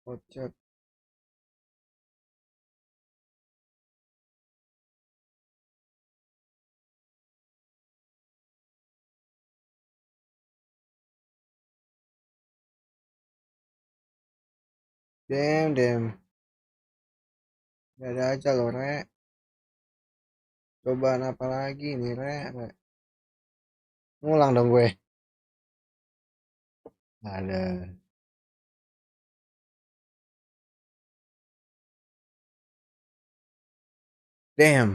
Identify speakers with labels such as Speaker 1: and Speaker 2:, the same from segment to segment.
Speaker 1: Kocak. Damn. Gak ada aja loh, Rek. Cobaan apa lagi nih, Rek? Ngulang dong gue. Ada. Damn.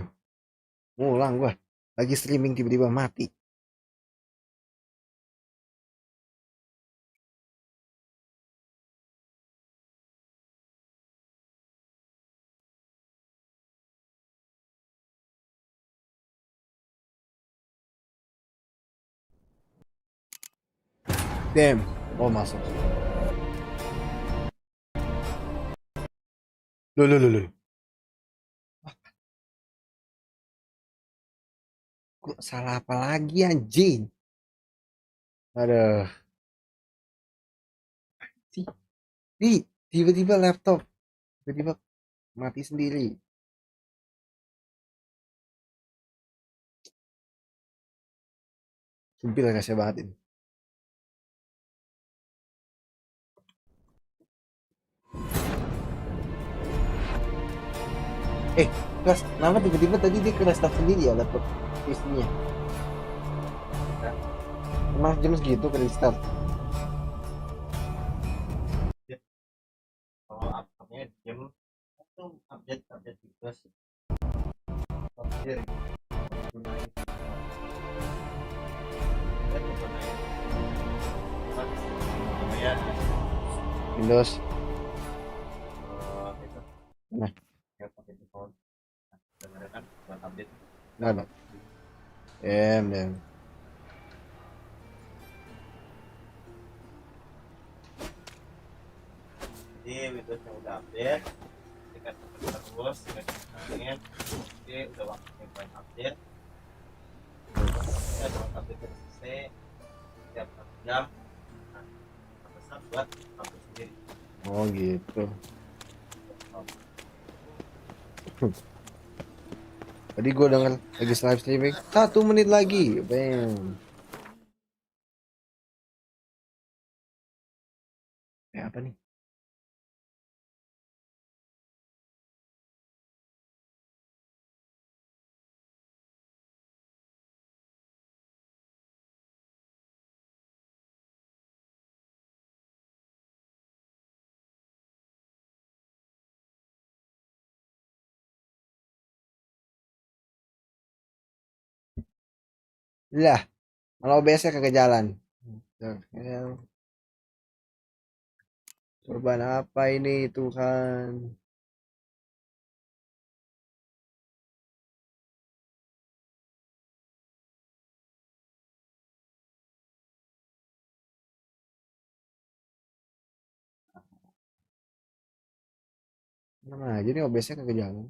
Speaker 1: Ngulang gue. Lagi streaming tiba-tiba mati. Damn. Oh, masuk. Loh. Kok salah apa lagi anjing? Aduh. Di, tiba-tiba laptop. Tiba-tiba mati sendiri. Sumpil kasih banget ini. Kelas, kenapa tiba-tiba tadi dia kena start sendiri ya laptop istrinya? Emang jam segitu kena start?
Speaker 2: Kalau update jam itu update juga sih. Update gunain lumayan
Speaker 1: Windows.
Speaker 2: itu
Speaker 1: Nah,
Speaker 2: ya pakai default sebenarnya kan buat update
Speaker 1: nggak ada. Damn.
Speaker 2: jadi Windowsnya udah update tingkat terus tingkat ingin oke udah waktunya buat update ya buat update selesai setiap 1 jam nah pesan buat update sendiri.
Speaker 1: Oh gitu. Tadi gue denger lagi live streaming 1 menit lagi. Bam. Apa nih? Lah, kalau OBS-nya kagak jalan. Cobaan apa ini Tuhan? Mana aja nih OBS-nya kagak jalan.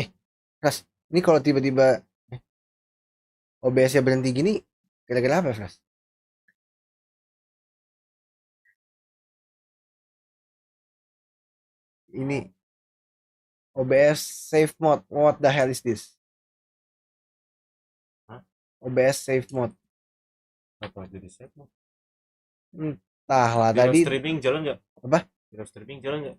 Speaker 1: Eh, Fras, ini kalau tiba-tiba OBS-nya berhenti gini, kira-kira apa, Fras? Ini OBS safe mode. What the hell is this?
Speaker 2: Hah?
Speaker 1: OBS safe mode.
Speaker 2: Apa jadi set mau
Speaker 1: Entahlah
Speaker 2: di live
Speaker 1: tadi
Speaker 2: streaming jalan nggak
Speaker 1: apa?
Speaker 2: di live streaming jalan nggak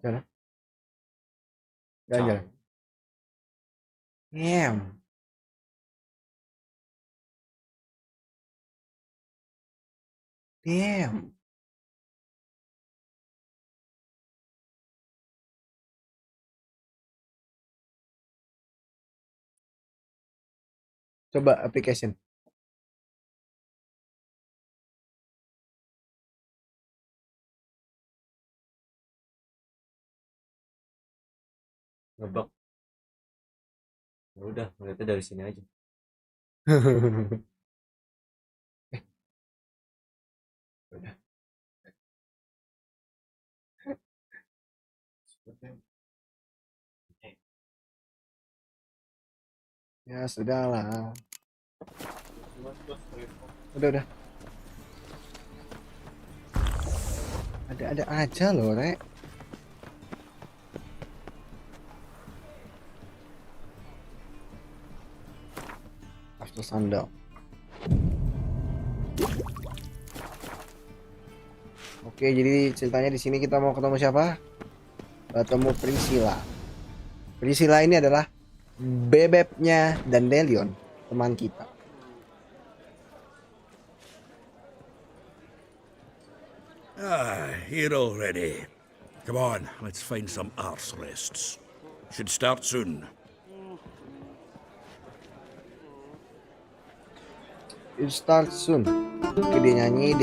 Speaker 1: Jalan, jalan.
Speaker 2: jalan
Speaker 1: Damn. Damn. Coba application.
Speaker 2: ngebug ya udah ngeliatnya dari sini aja. Udah.
Speaker 1: Ya sudahlah.
Speaker 2: Terus
Speaker 1: Udah. Ada aja loh, Rek. After sundown. Oke, jadi ceritanya di sini kita mau ketemu siapa? Ketemu Priscilla. Priscilla ini adalah bebeknya Dandelion, teman kita.
Speaker 3: Here already. Come on, let's find some arse rests. Should start soon.
Speaker 1: It starts soon. Oke, dia nyanyi.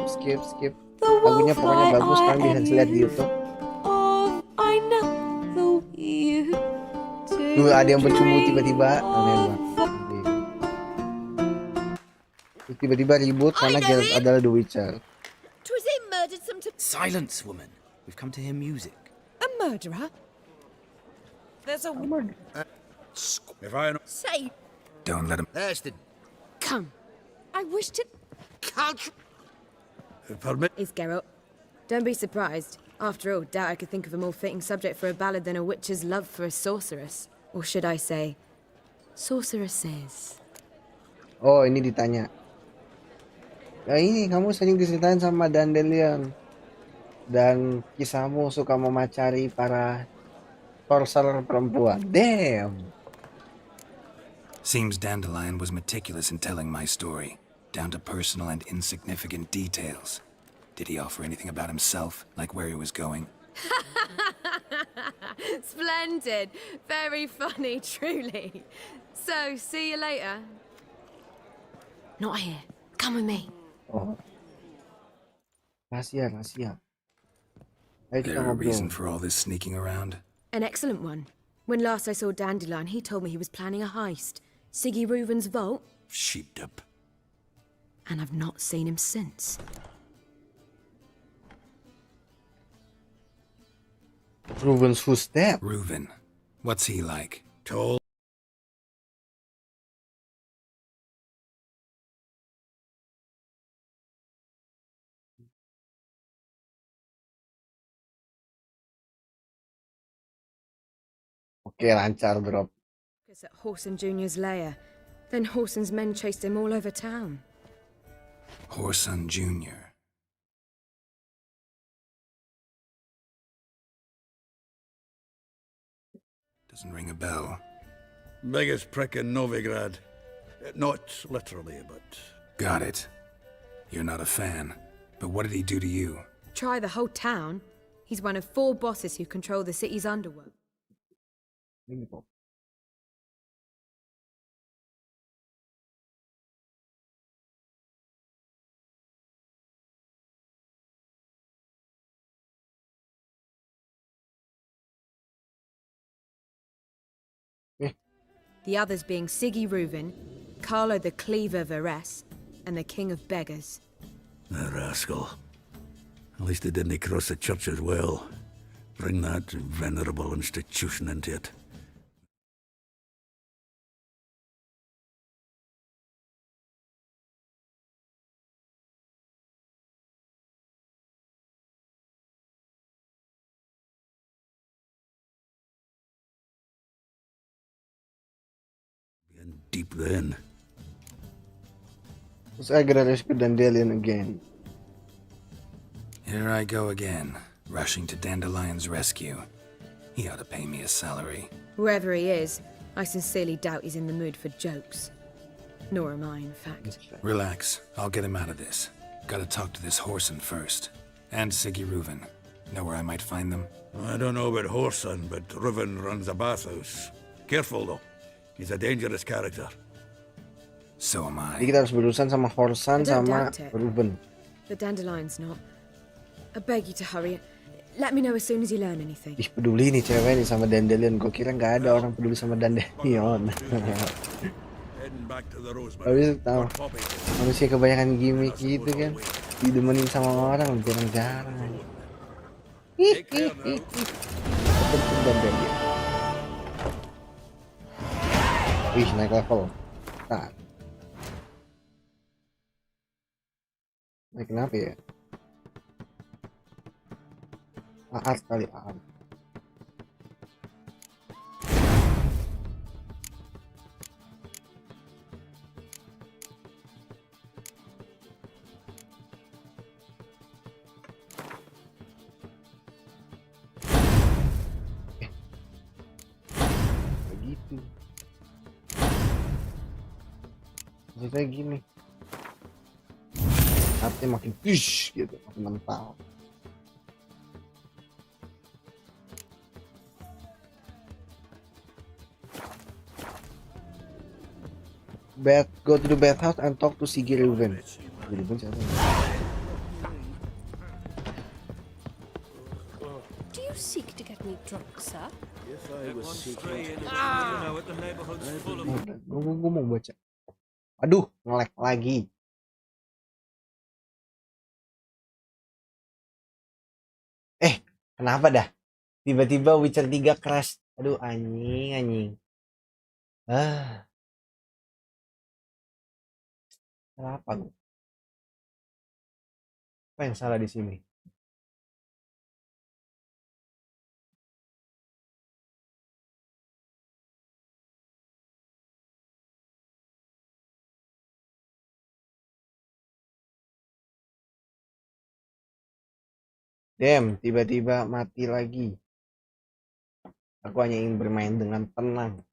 Speaker 1: Skip. Lagunya pokoknya bagus, kalian bisa lihat di YouTube. Tuh ada yang bercumbu tiba-tiba, aneh banget. Tiba-tiba ribut karena Geralt adalah The Witcher.
Speaker 4: Silence, woman. We've come to hear music.
Speaker 5: A murderer? There's a woman.
Speaker 3: If I know.
Speaker 5: Say,
Speaker 4: Don't let him.
Speaker 5: come. I wish to.
Speaker 3: Permit.
Speaker 5: Is Geralt. Don't be surprised. After all, doubt I could think of a more fitting subject for a ballad than a witch's love for a sorceress. Or should I say, sorceresses.
Speaker 1: Oh, ini ditanya. Ya ini kamu sering diceritain sama Dandelion. Dan kisahmu suka memacari para sorcerer perempuan. Damn.
Speaker 4: Seems Dandelion was meticulous in telling my story, down to personal and insignificant details. Did he offer anything about himself, like where he was going?
Speaker 5: Splendid. Very funny, truly. So, see you later. Not here. Come with me.
Speaker 1: Oh. Rahasia. Ayo kita
Speaker 4: There a reason
Speaker 1: ngobrol.
Speaker 4: for all this sneaking around?
Speaker 5: An excellent one. When last I saw Dandelion, he told me he was planning a heist. Siggy Reuven's vault,
Speaker 4: Sheeped up.
Speaker 5: and I've not seen him since.
Speaker 1: Reuven's who's that?
Speaker 4: Reuven. What's he like?
Speaker 3: Tall.
Speaker 1: Oke, lancar drop.
Speaker 5: At Horson Jr.'s lair. Then Horson's men chased him all over town.
Speaker 4: Horson Jr. Doesn't ring a bell.
Speaker 3: Biggest prick in Novigrad. Not literally, but.
Speaker 4: Got it. You're not a fan. But what did he do to you?
Speaker 5: Try the whole town. He's one of 4 bosses who control the city's underworld.
Speaker 1: Ini kok.
Speaker 5: The others being Siggy Reuven, Carlo the Cleaver Varese, and the King of Beggars.
Speaker 3: The rascal. At least they didn't cross the church as well. Bring that venerable institution into it. Being deep then.
Speaker 1: Terus I gotta rescue Dandelion again.
Speaker 4: Here I go again, rushing to Dandelion's rescue. He ought to pay me a salary.
Speaker 5: Whoever he is, I sincerely doubt he's in the mood for jokes. Nor am I, in fact.
Speaker 4: Relax, I'll get him out of this. Gotta talk to this Horson first. And Siggy Reuven. Know where I might find them?
Speaker 3: I don't know about Horson, but Reuven runs a bathhouse. Careful though. He's a dangerous character.
Speaker 4: So am
Speaker 1: Jadi
Speaker 4: I.
Speaker 1: kita harus berurusan sama Horsan
Speaker 5: I don't
Speaker 1: sama
Speaker 5: doubt it.
Speaker 1: Reuven.
Speaker 5: But Dandelion's not. I beg you to hurry. Let me know as soon as you learn anything.
Speaker 1: Ih, peduli nih cewek nih sama Dandelion. Gue kira nggak ada orang peduli sama Dandelion.
Speaker 3: Heading back to the Rosemary.
Speaker 1: Habis tahu
Speaker 3: Got Poppy.
Speaker 1: manusia kebanyakan gimmick gitu kan. Didemenin sama orang jarang-jarang.
Speaker 3: Take care now.
Speaker 1: Bentuk Dandelion. Wih, naik level. Nah, naik kenapa ya? Aat kali, Aat. Begitu. Maksudnya gini. Aatnya makin push gitu, makin mental. Go to the bathhouse and talk to Siggy Reuven. Reuven siapa?
Speaker 6: Do you seek to get me drunk, sir?
Speaker 1: Gue mau baca. Aduh, nge-lag lagi. Kenapa dah? Tiba-tiba Witcher 3 crash. Aduh, anjing. Kenapa gue? Apa yang salah di sini? Damn, tiba-tiba mati lagi. Aku hanya ingin bermain dengan tenang.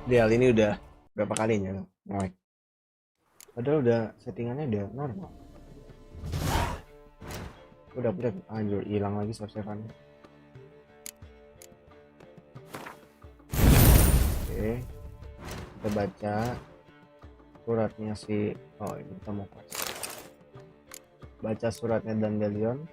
Speaker 1: Del ini udah berapa kalinya nge-lag? Padahal udah settingannya udah normal. Udah update, anjir hilang lagi save-saveannya. Oke, kita baca suratnya si, oh ini kita mau baca suratnya Dandelion.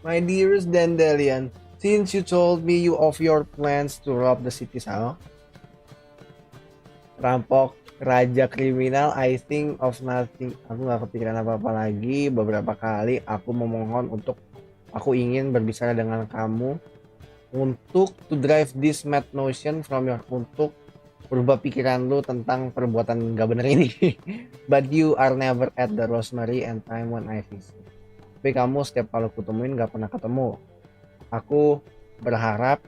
Speaker 1: My dearest Dandelion, since you told me you of your plans to rob the city, rampok raja kriminal, I think of nothing. Aku gak kepikiran apa-apa lagi. Beberapa kali aku memohon untuk, aku ingin berbicara dengan kamu untuk to drive this mad notion from your, untuk berubah pikiran lu tentang perbuatan gak bener ini. But you are never at the Rosemary and time when I visit. Tapi kamu setiap kalau kutemuin gak pernah ketemu. Aku berharap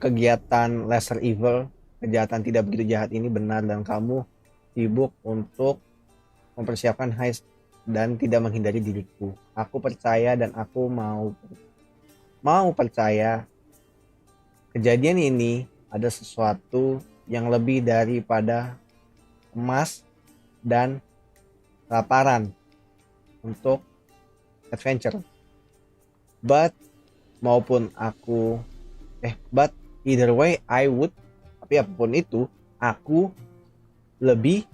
Speaker 1: kegiatan lesser evil, kejahatan tidak begitu jahat ini benar dan kamu sibuk untuk mempersiapkan heist dan tidak menghindari diriku. Aku percaya dan aku mau percaya kejadian ini ada sesuatu yang lebih daripada emas dan laparan untuk adventure. But either way I would, tapi apapun itu aku lebih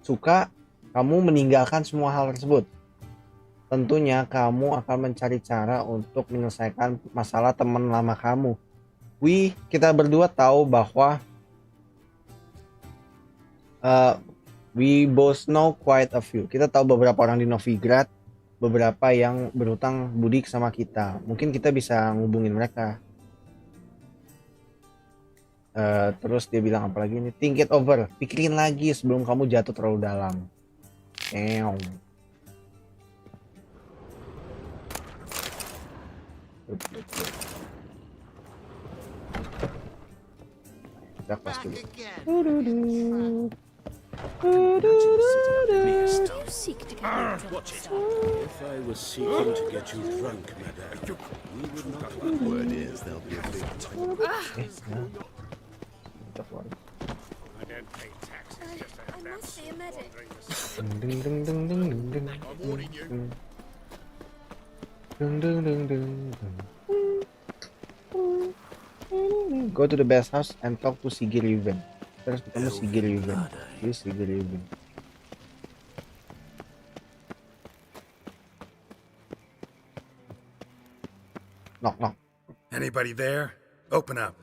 Speaker 1: suka kamu meninggalkan semua hal tersebut. Tentunya kamu akan mencari cara untuk menyelesaikan masalah teman lama kamu. Kita berdua tahu bahwa We both know quite a few. Kita tahu beberapa orang di Novigrad, beberapa yang berhutang budi sama kita. Mungkin kita bisa ngubungin mereka. Terus dia bilang apa lagi nih? Think it over. Pikirin lagi sebelum kamu jatuh terlalu dalam. Kita kelas dulu.
Speaker 6: Do you seek to get me drunk, sir?
Speaker 7: If I was seeking to get you drunk, madame, we would not. Word is there'll be a big
Speaker 1: Kita keluar.
Speaker 7: I don't pay taxes just to
Speaker 6: I must see a medic.
Speaker 1: Ding ding ding ding ding ding ding. Ding ding ding ding ding. Go to the best house and talk to Sigiriven. Terus ketemu Sigiriven. Ini Sigiriven. Knock knock.
Speaker 4: Anybody there? Open up.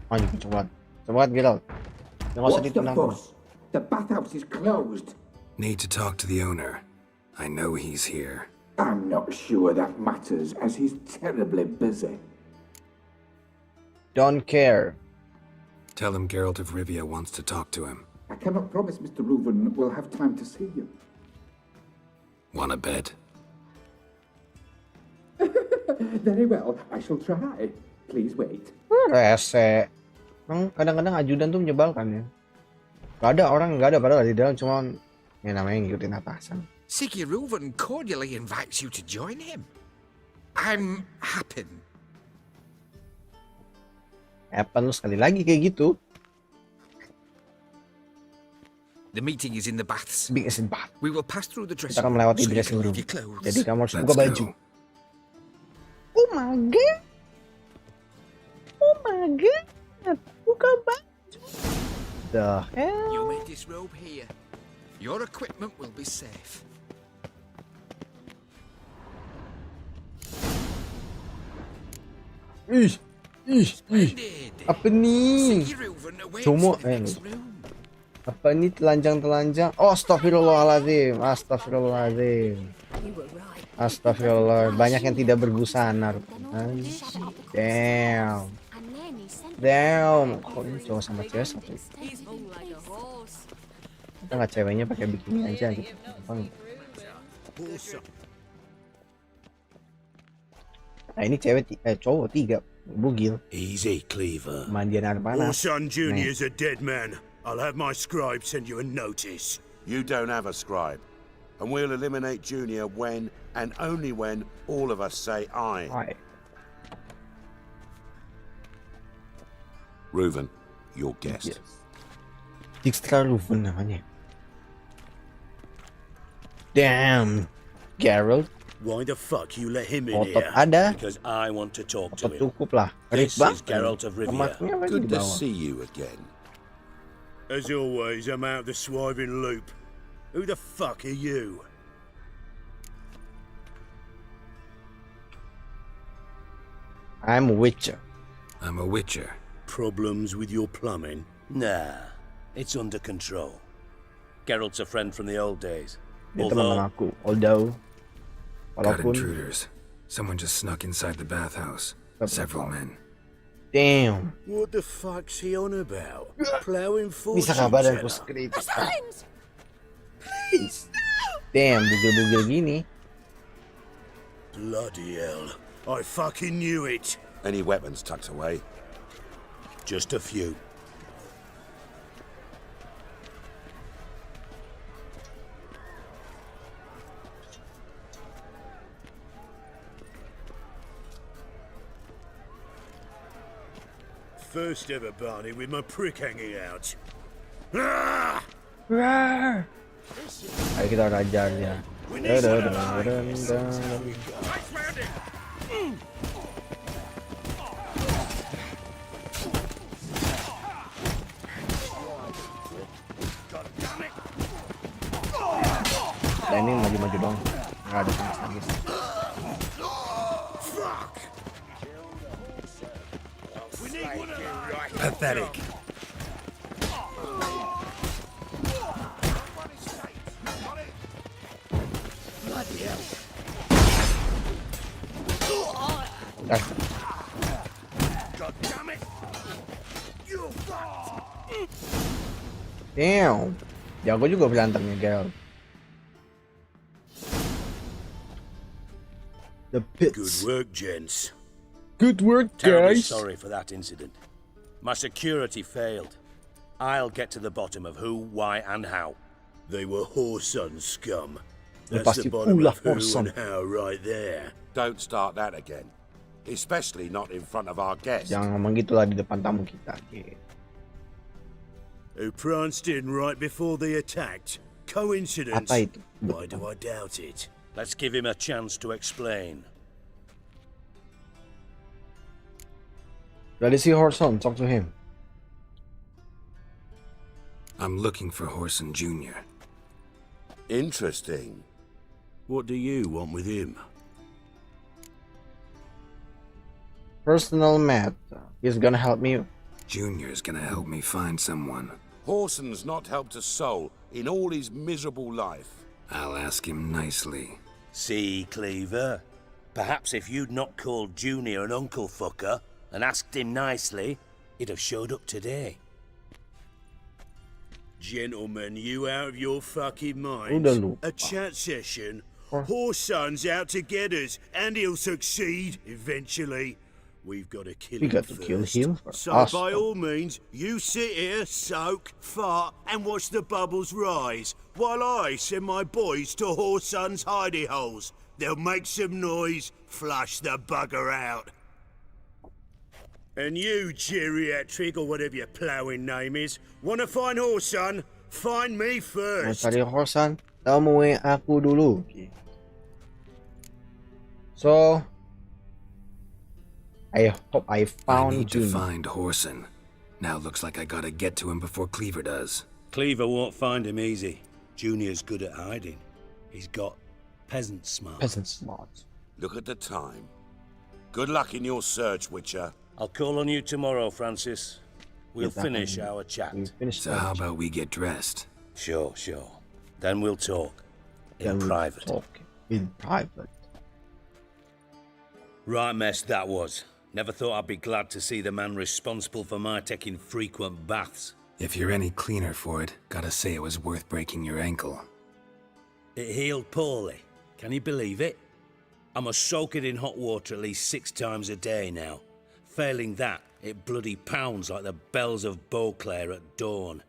Speaker 1: Anjing kenceng banget. Kenceng banget Geralt. Jangan usah
Speaker 8: What's the
Speaker 1: ditendang.
Speaker 8: fuss? The bathhouse is closed.
Speaker 4: Need to talk to the owner. I know he's here.
Speaker 8: I'm not sure that matters, as he's terribly busy.
Speaker 1: Don't care.
Speaker 4: Tell him Geralt of Rivia wants to talk to him.
Speaker 8: I cannot promise Mr. Reuven will have time to see you.
Speaker 4: Want a bed?
Speaker 8: Very well, I shall try. Please wait.
Speaker 1: Rese. Emang kadang-kadang ajudan tuh menyebalkan ya. Gak ada padahal di dalam, cuman ya namanya ngikutin atasan.
Speaker 9: Siguruvin cordially invites you to join him. I'm happy.
Speaker 1: Happen sekali lagi kayak gitu.
Speaker 9: The meeting is in the baths.
Speaker 1: Big as in bath.
Speaker 9: We will pass through the dressing
Speaker 1: Kita akan
Speaker 9: room,
Speaker 1: melewati
Speaker 9: so you
Speaker 1: dressing
Speaker 9: can
Speaker 1: room.
Speaker 9: leave your clothes.
Speaker 1: Jadi kamu harus
Speaker 4: Let's
Speaker 1: buka baju.
Speaker 4: go.
Speaker 1: Oh my god. Oh my god. Buka baju. The hell.
Speaker 9: You may disrobe here. Your equipment will be safe.
Speaker 1: Ih.
Speaker 9: Splendid.
Speaker 1: Apa nih?
Speaker 9: Siguruvin awaits
Speaker 1: Cuma-
Speaker 9: in the next room.
Speaker 1: Apa ini telanjang-telanjang? Oh, astagfirullahaladzim. Astagfirullahaladzim.
Speaker 6: You were right.
Speaker 1: Astagfirullah. Banyak yang tidak berbusana. Damn.
Speaker 6: And then he sent
Speaker 1: Damn. Kok ini cowok sama cewek satu?
Speaker 6: He's hung like a horse.
Speaker 1: Kita nggak ceweknya pakai bikini aja gitu. Gampang. Nah ini cowok 3. Bugil.
Speaker 7: Easy, Cleaver.
Speaker 1: Mandian air
Speaker 7: Your
Speaker 1: panas.
Speaker 7: son Junior's a dead man. I'll have my scribe send you a notice.
Speaker 10: You don't have a scribe. And we'll eliminate Junior when, and only when, all of us say aye.
Speaker 1: Ay.
Speaker 10: Reuven, your guest.
Speaker 1: Yes. Dijkstra Reuven namanya. Damn. Geralt.
Speaker 7: Why the fuck you let him in
Speaker 1: Otot
Speaker 7: here?
Speaker 1: ada.
Speaker 7: Because I want to talk to
Speaker 1: Otot
Speaker 7: him.
Speaker 1: cukup lah.
Speaker 7: This
Speaker 1: Rip
Speaker 7: is
Speaker 1: banget.
Speaker 7: Geralt of Rivia.
Speaker 1: Lemaknya lagi di
Speaker 10: Good to
Speaker 1: bawah.
Speaker 10: see you again.
Speaker 7: As always, I'm out the swiving loop. Who the fuck are you?
Speaker 1: I'm a witcher.
Speaker 4: I'm a witcher.
Speaker 7: Problems with your plumbing?
Speaker 11: Nah, it's under control. Geralt's a friend from the old days.
Speaker 1: Dia teman aku. Although.
Speaker 4: Got
Speaker 1: Walaupun.
Speaker 4: intruders. Someone just snuck inside the bathhouse. Several men.
Speaker 1: Damn.
Speaker 7: What the fuck's he on about? Plowing fortune
Speaker 1: Bisa kah badanku
Speaker 7: teller?
Speaker 1: skrip? Please. Damn, bugil-bugil gini.
Speaker 7: Bloody hell. I fucking knew it.
Speaker 10: Any weapons tucked away?
Speaker 7: Just a few. First ever Barney with my prick hanging out. Ah!
Speaker 1: Ayo kita rajar dia. Ini maju-maju doang. Nggak ada tangis-tangis.
Speaker 3: Pathetic.
Speaker 1: Dah. Damn. Jago juga berantemnya Geralt. The pits.
Speaker 3: Good work, gents.
Speaker 1: Good work,
Speaker 11: Terribly
Speaker 1: guys.
Speaker 11: sorry for that incident. My security failed. I'll get to the bottom of who, why, and how.
Speaker 3: They were whoreson scum.
Speaker 1: Udah
Speaker 3: That's
Speaker 1: pasti
Speaker 3: the bottom
Speaker 1: ulah
Speaker 3: of who
Speaker 1: whoreson.
Speaker 3: and how right there.
Speaker 10: Don't start that again. Especially not in front of our guests.
Speaker 1: Jangan ngomong gitulah di depan tamu kita. Okay.
Speaker 3: Who pranced in right before they attacked. Coincidence?
Speaker 1: Apa itu?
Speaker 3: Why do I doubt it?
Speaker 11: Let's give him a chance to explain.
Speaker 1: Let us see Horson. Talk to him.
Speaker 4: I'm looking for Horson Jr.
Speaker 10: Interesting.
Speaker 3: What do you want with him?
Speaker 1: Personal matter. He's gonna help me.
Speaker 4: Junior's gonna help me find someone.
Speaker 10: Horson's not helped a soul in all his miserable life.
Speaker 4: I'll ask him nicely.
Speaker 11: See, Cleaver? Perhaps if you'd not called Junior an uncle fucker and asked him nicely, he'd have showed up today.
Speaker 3: Gentlemen, you out of your fucking minds?
Speaker 1: Udah lupa.
Speaker 3: A chat session? Horson's out to get us, and he'll succeed eventually. We've got to kill
Speaker 1: We
Speaker 3: him
Speaker 1: got to
Speaker 3: first.
Speaker 1: kill him first.
Speaker 3: So
Speaker 1: Awesome.
Speaker 3: by all means, you sit here, soak, fart, and watch the bubbles rise, while I send my boys to Horson's hidey holes. They'll make some noise, flush the bugger out. And you, geriatric, or whatever your ploughing name is, want to find Horson? Find me
Speaker 1: Mau
Speaker 3: first.
Speaker 1: cari Horson, temuin aku dulu. Okay. So, I hope I
Speaker 4: I
Speaker 1: found
Speaker 4: need to
Speaker 1: Junior.
Speaker 4: find Horson. Now looks like I gotta get to him before Cleaver does.
Speaker 11: Cleaver won't find him easy. Junior's good at hiding. He's got peasant smart.
Speaker 1: Peasant smart.
Speaker 10: Look at the time. Good luck in your search, Witcher.
Speaker 11: I'll call on you tomorrow, Francis. We'll
Speaker 1: Yes,
Speaker 11: finish
Speaker 1: definitely.
Speaker 11: our chat.
Speaker 1: We finished
Speaker 4: So how about we get dressed?
Speaker 11: Sure. Then we'll talk. In private.
Speaker 1: Talk in private.
Speaker 11: Right mess that was. Never thought I'd be glad to see the man responsible for my taking frequent baths.
Speaker 4: If you're any cleaner for it, gotta say it was worth breaking your ankle.
Speaker 11: It healed poorly. Can you believe it? I must soak it in hot water at least 6 times a day now. Failing that, it bloody pounds like the bells of Beauclair at dawn.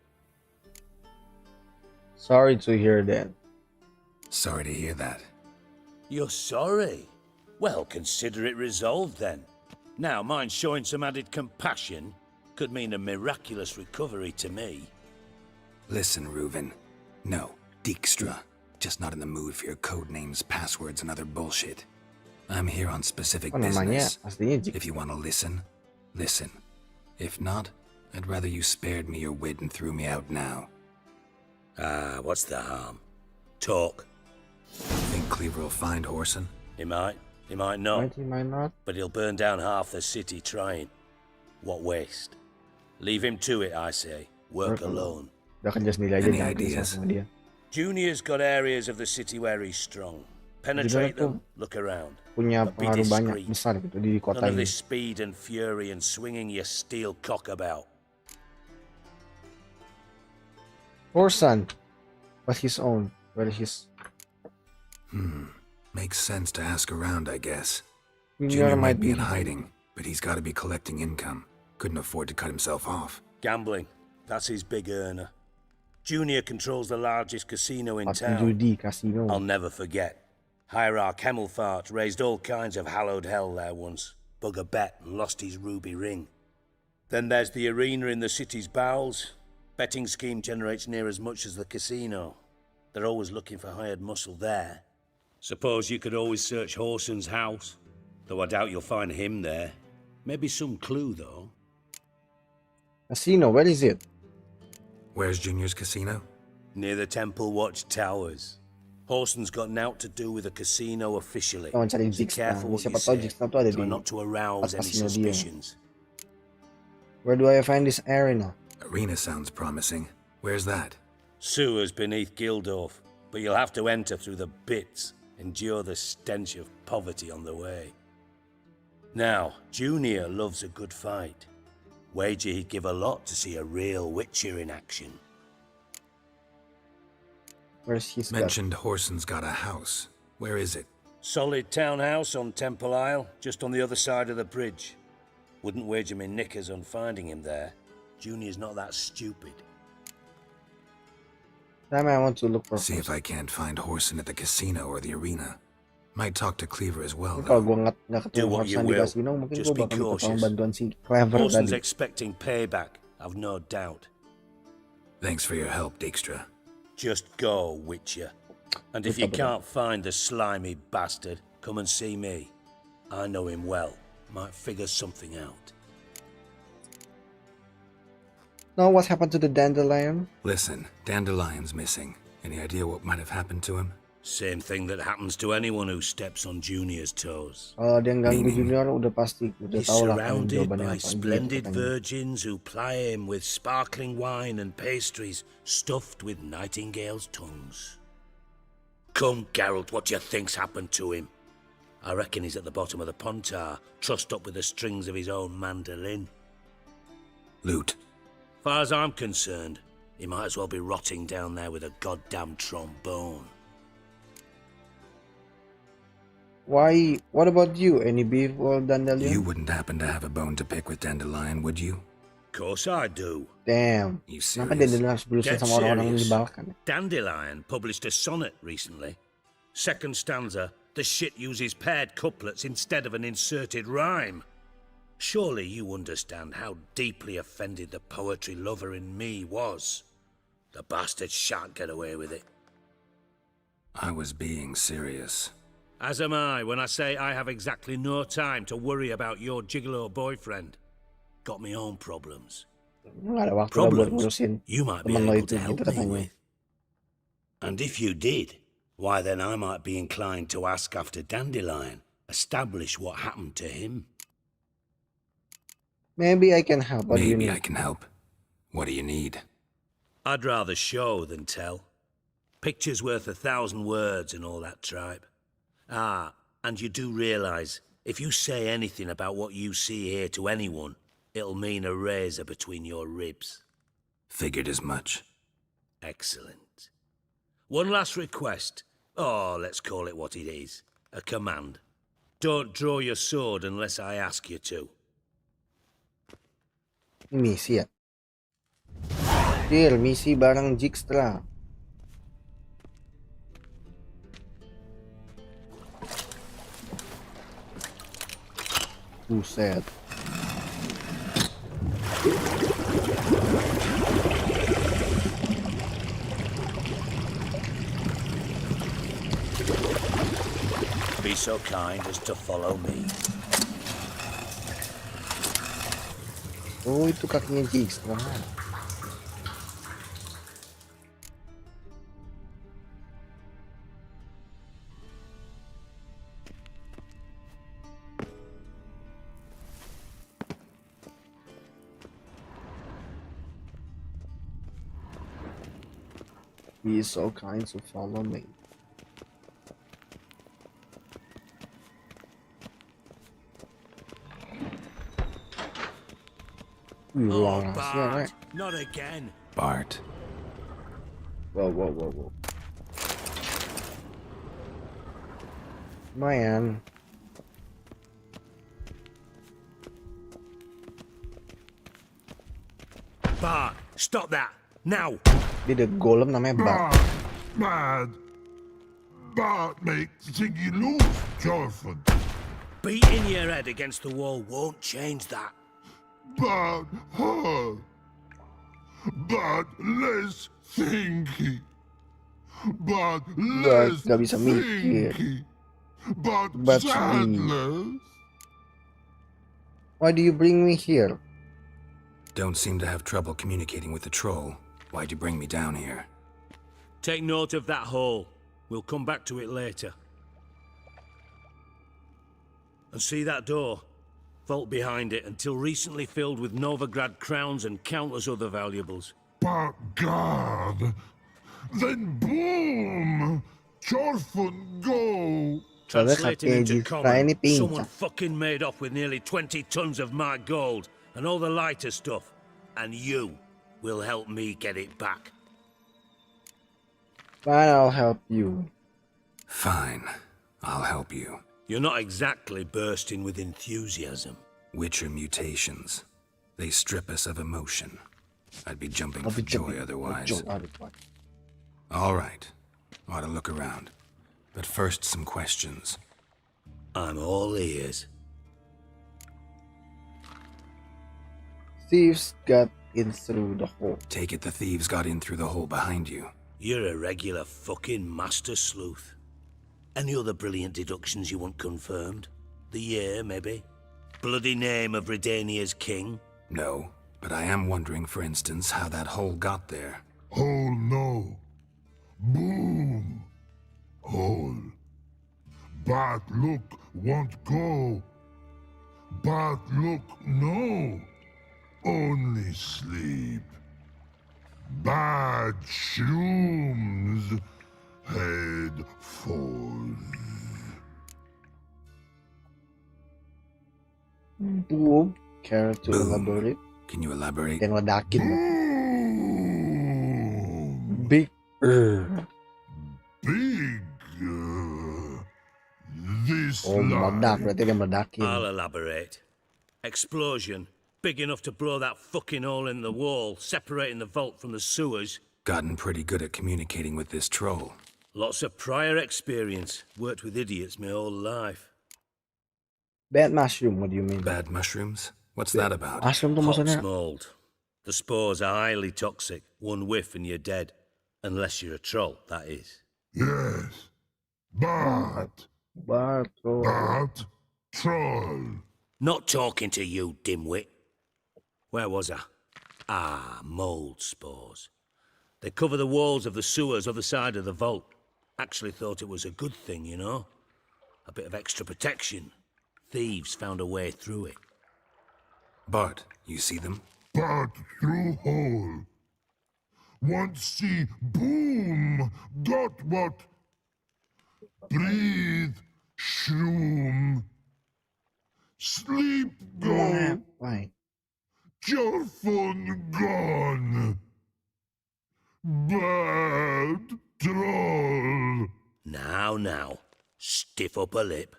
Speaker 1: Sorry to hear that.
Speaker 4: Sorry to hear that.
Speaker 11: You're sorry? Well, consider it resolved then. Now, mine showing some added compassion could mean a miraculous recovery to me.
Speaker 4: Listen, Reuven. No, Dijkstra. Just not in the mood for your code names, passwords, and other bullshit. I'm here on specific
Speaker 1: Oh, namanya
Speaker 4: business.
Speaker 1: aslinya Jig.
Speaker 4: If you want to listen, listen. If not, I'd rather you spared me your wit and threw me out now.
Speaker 11: Ah, what's the harm? Talk.
Speaker 4: Think Cleaver will find Horson?
Speaker 11: He might not.
Speaker 1: Might he, might not.
Speaker 11: But he'll burn down half the city trying. What waste? Leave him to it, I say. Work alone.
Speaker 1: Udah kerja sendiri aja,
Speaker 4: Any
Speaker 1: jangan kerja
Speaker 4: ideas?
Speaker 1: sama dia.
Speaker 11: Junior's got areas of the city where he's strong. Penetrate
Speaker 1: Junior
Speaker 11: them, look around.
Speaker 1: Punya
Speaker 11: But be
Speaker 1: pengaruh banyak
Speaker 11: discreet.
Speaker 1: besar gitu di kota
Speaker 11: None of
Speaker 1: ini.
Speaker 11: this speed and fury and swinging your steel cock about.
Speaker 1: Horson was his own. Where his
Speaker 4: Makes sense to ask around, I guess.
Speaker 1: Junior
Speaker 4: Junior
Speaker 1: might
Speaker 4: might be in
Speaker 1: be-
Speaker 4: hiding, but he's gotta be collecting income. Couldn't afford to cut himself off.
Speaker 11: Gambling, that's his big earner. Junior controls the largest casino in
Speaker 1: Tempat
Speaker 11: town.
Speaker 1: judi, kasino.
Speaker 11: I'll never forget. Hierarch Hemmelfart raised all kinds of hallowed hell there once. Bug a bet and lost his ruby ring. Then there's the arena in the city's bowels. Betting scheme generates near as much as the casino. They're always looking for hired muscle there. Suppose you could always search Horson's house, though I doubt you'll find him there. Maybe some clue, though.
Speaker 1: Casino, where is it?
Speaker 4: Where's Junior's casino?
Speaker 11: Near the Temple Watch Towers. Horson's got naught to do with the casino officially.
Speaker 1: Kita mencari
Speaker 11: So
Speaker 1: Jix.
Speaker 11: careful what you
Speaker 1: Siapa tahu
Speaker 11: say.
Speaker 1: Jix tuh ada di
Speaker 11: Try not to arouse any
Speaker 1: kasino dia.
Speaker 11: suspicions.
Speaker 1: Where do I find this arena?
Speaker 4: Arena sounds promising. Where's that?
Speaker 11: Sewers beneath Gildorf, but you'll have to enter through the bits, endure the stench of poverty on the way. Now, Junior loves a good fight. Wager he'd give a lot to see a real Witcher in action.
Speaker 1: Where's his gun?
Speaker 4: Mentioned Horson's got a house. Where is it?
Speaker 11: Solid townhouse on Temple Isle, just on the other side of the bridge. Wouldn't wager me knickers on finding him there. Junior's not that stupid.
Speaker 1: Time I want to look for.
Speaker 4: See if I can't find Horson at the casino or the arena. Might talk to Cleaver as well,
Speaker 1: Kalau
Speaker 4: though.
Speaker 1: gue nggak
Speaker 11: Do
Speaker 1: ketemu
Speaker 11: what you
Speaker 1: Horson di
Speaker 11: will.
Speaker 1: kasino, mungkin
Speaker 11: Just
Speaker 1: gue
Speaker 11: be
Speaker 1: bakal minta tolong
Speaker 11: cautious.
Speaker 1: bantuan si Clever
Speaker 11: Horson's
Speaker 1: tadi.
Speaker 11: expecting payback, I've no doubt.
Speaker 4: Thanks for your help, Dijkstra.
Speaker 11: Just go, Witcher. And if you can't find the slimy bastard, come and see me. I know him well. Might figure something out.
Speaker 1: Know what happened to the dandelion?
Speaker 4: Listen, Dandelion's missing. Any idea what might have happened to him?
Speaker 11: Same thing that happens to anyone who steps on Junior's toes.
Speaker 1: Kalau dia yang ganggu Junior, udah pasti udah
Speaker 11: He's
Speaker 1: tahu lah kan
Speaker 11: surrounded
Speaker 1: jawabannya
Speaker 11: by
Speaker 1: apa.
Speaker 11: splendid
Speaker 1: Dia katanya.
Speaker 11: virgins who ply him with sparkling wine and pastries stuffed with nightingales' tongues. Come, Geralt, what do you think's happened to him? I reckon he's at the bottom of the Pontar, trussed up with the strings of his own mandolin.
Speaker 4: Loot.
Speaker 11: Far as I'm concerned, he might as well be rotting down there with a goddamn trombone.
Speaker 1: Why? What about you? Any beef or dandelion?
Speaker 4: You wouldn't happen to have a bone to pick with Dandelion, would you?
Speaker 11: Course I do.
Speaker 1: Damn.
Speaker 4: You
Speaker 1: Kenapa
Speaker 4: serious?
Speaker 1: dandelion harus berurusan
Speaker 11: Dead
Speaker 1: sama orang-orang yang
Speaker 11: serious.
Speaker 1: menyebalkan?
Speaker 11: Dandelion published a sonnet recently. Second stanza, the shit uses paired couplets instead of an inserted rhyme. Surely you understand how deeply offended the poetry lover in me was. The bastard shan't get away with it.
Speaker 4: I was being serious.
Speaker 11: As am I when I say I have exactly no time to worry about your gigolo boyfriend. Got me own problems.
Speaker 1: Nggak ada waktu lah buat
Speaker 11: Problems
Speaker 1: ngurusin
Speaker 11: you might be
Speaker 1: temen lo
Speaker 11: able
Speaker 1: itu
Speaker 11: to help
Speaker 1: gitu
Speaker 11: me
Speaker 1: katanya.
Speaker 11: with. And if you did, why then I might be inclined to ask after Dandelion, establish what happened to him.
Speaker 1: Maybe I can help. What do you
Speaker 4: Maybe
Speaker 1: need?
Speaker 4: I can help. What do you need?
Speaker 11: I'd rather show than tell. Picture's worth 1,000 words and all that tripe. Ah, and you do realize, if you say anything about what you see here to anyone, it'll mean a razor between your ribs.
Speaker 4: Figured as much.
Speaker 11: Excellent. One last request. Oh, let's call it what it is. A command. Don't draw your sword unless I ask you to.
Speaker 1: Misi ya. Deal, misi bareng Dijkstra. Buset.
Speaker 11: Be so kind as to follow me.
Speaker 1: Oh, itu kakinya Dijkstra. Be so kind to follow me.
Speaker 11: Oh,
Speaker 1: Ruang rahasia,
Speaker 11: Bart,
Speaker 1: Rek.
Speaker 11: not again.
Speaker 4: Bart.
Speaker 1: Wow. Lumayan.
Speaker 11: Bart, stop that, now!
Speaker 1: Dia ada golem namanya Bart.
Speaker 7: Bad. Bart makes Ziggy lose, Jonathan.
Speaker 11: Beating your head against the wall won't change that.
Speaker 7: Bad hurt. But less thinky. But less
Speaker 1: nggak bisa mikir.
Speaker 7: thinky. But
Speaker 1: But
Speaker 7: sadness.
Speaker 1: Why do you bring me here?
Speaker 4: Don't seem to have trouble communicating with the troll. Why'd you bring me down here?
Speaker 11: Take note of that hole. We'll come back to it later. And see that door? Vault behind it, until recently filled with Novigrad crowns and countless other valuables.
Speaker 7: But God, then boom! Chorfun go!
Speaker 11: Translated into common,
Speaker 1: pincha.
Speaker 11: someone fucking made off with nearly 20 tons of my gold and all the lighter stuff. And you will help me get it back.
Speaker 1: Fine, I'll help you.
Speaker 4: Fine. I'll help you.
Speaker 11: You're not exactly bursting with enthusiasm.
Speaker 4: Witcher mutations. They strip us of emotion. I'd be jumping for joy otherwise. All right. Ought to look around. But first, some questions.
Speaker 11: I'm all ears.
Speaker 1: Thieves got in through the hole.
Speaker 4: Take it the thieves got in through the hole behind you.
Speaker 11: You're a regular fucking master sleuth. Any other brilliant deductions you want confirmed? The year, maybe? Bloody name of Redania's king?
Speaker 4: No, but I am wondering, for instance, how that hole got there.
Speaker 7: Hole no. Boom. Hole. But look won't go. But look no. Only sleep. Bad shrooms. Head falls.
Speaker 1: Boom. Care to
Speaker 4: Boom.
Speaker 1: elaborate?
Speaker 4: Can you elaborate?
Speaker 1: Yang ledakin mo.
Speaker 7: Boom.
Speaker 1: Big.
Speaker 7: Big. This
Speaker 1: Oh, meledak. Berarti dia meledakin.
Speaker 11: I'll elaborate. Explosion. Big enough to blow that fucking hole in the wall, separating the vault from the sewers.
Speaker 4: Gotten pretty good at communicating with this troll.
Speaker 11: Lots of prior experience. Worked with idiots my whole life.
Speaker 1: Bad mushroom, what do you mean?
Speaker 4: Bad mushrooms? What's that about?
Speaker 1: Mushroom tuh
Speaker 11: Pox
Speaker 1: maksudnya?
Speaker 11: mold. The spores are highly toxic. One whiff and you're dead. Unless you're a troll, that is.
Speaker 7: Yes. But troll.
Speaker 11: Not talking to you, dimwit. Where was I? Ah, mold spores. They cover the walls of the sewers other side of the vault. Actually thought it was a good thing, you know? A bit of extra protection. Thieves found a way through it.
Speaker 4: Bart, you see them?
Speaker 7: But through hole. Want see boom. Got what? Breathe. Shroom. Sleep go.
Speaker 1: Why?
Speaker 7: Your phone gone. Bad troll.
Speaker 11: Now. Stiff upper lip.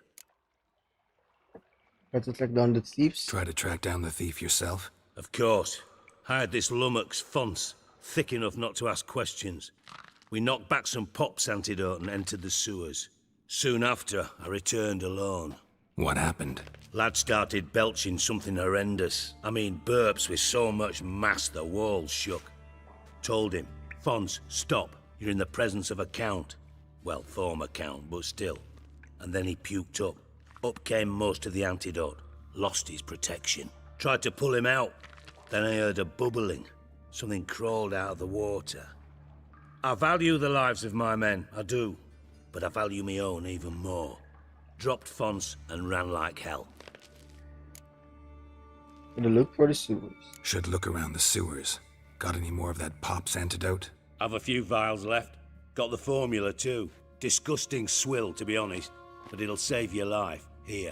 Speaker 1: Try to track down the thieves.
Speaker 4: Try to track down the thief yourself?
Speaker 11: Of course. Hired this lummox Fonce, thick enough not to ask questions. We knocked back some Pop's antidote and entered the sewers. Soon after, I returned alone.
Speaker 4: What happened?
Speaker 11: Lad started belching something horrendous. I mean, burps with so much mass the walls shook. Told him, Fonce, stop. You're in the presence of a count. Well, former count, but still. And then he puked up. Up came most of the antidote. Lost his protection. Tried to pull him out. Then I heard a bubbling. Something crawled out of the water. I value the lives of my men, I do. But I value my own even more. Dropped Fonce and ran like hell.
Speaker 1: Gonna look for the sewers.
Speaker 4: Should look around the sewers. Got any more of that Pop's antidote?
Speaker 11: Have a few vials left. Got the formula too. Disgusting swill, to be honest. But it'll save your life. Here.